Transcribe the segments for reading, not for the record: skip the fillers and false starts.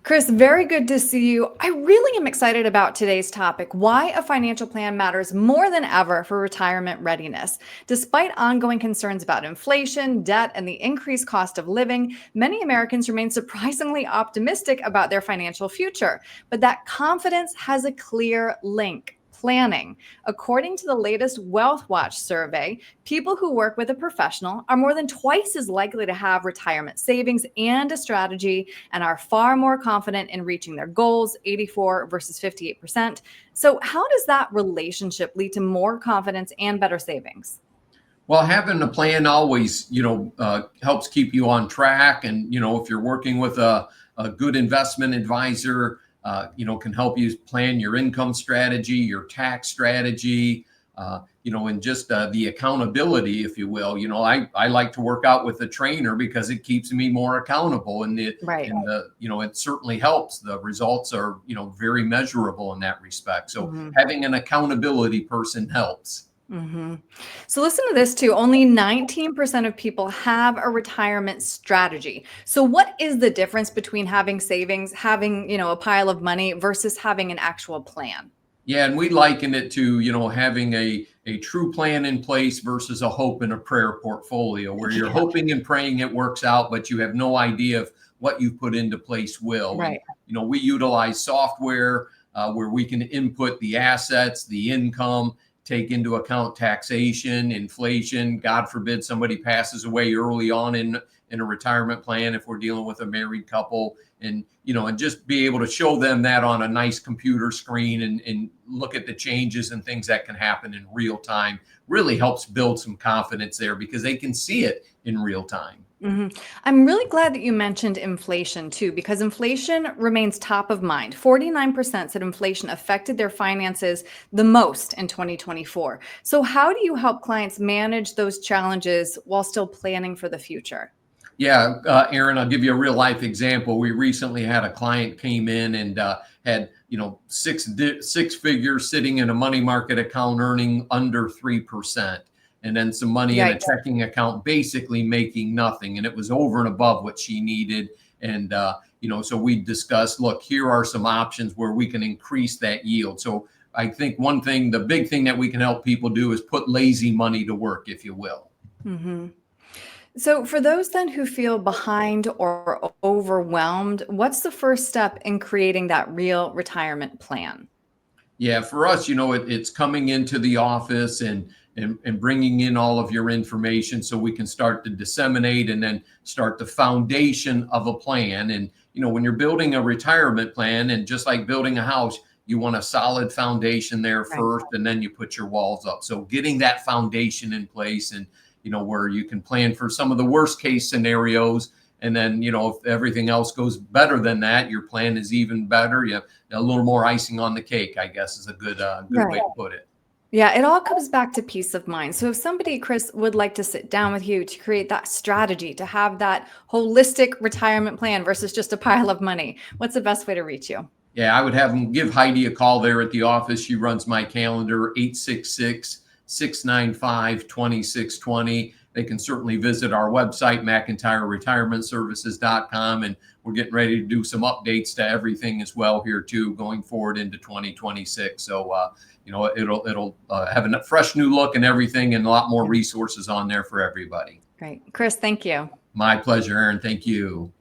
Chris, very good to see you. I really am excited about today's topic, why a financial plan matters more than ever for retirement readiness. Despite ongoing concerns about inflation, debt, and the increased cost of living, many Americans remain surprisingly optimistic about their financial future. But that confidence has a clear link. Planning. According to the latest Wealth Watch survey, people who work with a professional are more than twice as likely to have retirement savings and a strategy and are far more confident in reaching their goals, 84 versus 58%. So, how does that relationship lead to more confidence and better savings? Well, having a plan always, helps keep you on track. And, if you're working with a good investment advisor, can help you plan your income strategy, your tax strategy, and just the accountability, if you will. I like to work out with a trainer because it keeps me more accountable, and Right. it certainly helps. The results are, very measurable in that respect. So Mhm. having an accountability person helps. hmm So listen to this too. Only 19% of people have a retirement strategy. So what is the difference between having savings, having, a pile of money versus having an actual plan? Yeah, and we liken it to, having a true plan in place versus a hope and a prayer portfolio where you're Yeah, hoping and praying it works out, but you have no idea if what you put into place will. And, right. we utilize software where we can input the assets, the income, take into account taxation, inflation. God forbid somebody passes away early on in a retirement plan if we're dealing with a married couple, and just be able to show them that on a nice computer screen and look at the changes and things that can happen in real time really helps build some confidence there because they can see it in real time. hmm I'm really glad that you mentioned inflation too, because inflation remains top of mind. 49% said inflation affected their finances the most in 2024. So, how do you help clients manage those challenges while still planning for the future? Yeah, Erin, I'll give you a real life example. We recently had a client came in and had six figures sitting in a money market account earning under 3%, and then some money in a Yikes. checking account basically making nothing, and it was over and above what she needed. And so we discussed, look, here are some options where we can increase that yield. So I think the big thing that we can help people do is put lazy money to work, if you will. hmm So, for those then who feel behind or overwhelmed, what's the first step in creating that real retirement plan? Yeah, for us, it's coming into the office and bringing in all of your information so we can start to disseminate and then start the foundation of a plan. And when you're building a retirement plan, and just like building a house, you want a solid foundation there Right. first, and then you put your walls up. So getting that foundation in place, and where you can plan for some of the worst case scenarios. And then, if everything else goes better than that, your plan is even better. You have a little more icing on the cake, I guess, is a good way Right. to put it. Yeah, it all comes back to peace of mind. So if somebody, Chris, would like to sit down with you to create that strategy, to have that holistic retirement plan versus just a pile of money, what's the best way to reach you? Yeah, I would have them give Heidi a call there at the office. She runs my calendar, 866-695-2620. They can certainly visit our website, McIntireRetirementServices.com. And we're getting ready to do some updates to everything as well here too, going forward into 2026. So, it'll have a fresh new look and everything, and a lot more resources on there for everybody. Great. Chris, thank you. My pleasure, Erin. Thank you.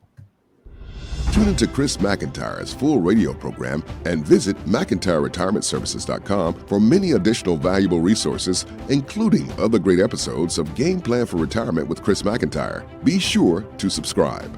Tune into Chris McIntire's full radio program and visit McIntireRetirementServices.com for many additional valuable resources, including other great episodes of Game Plan for Retirement with Chris McIntyre. Be sure to subscribe.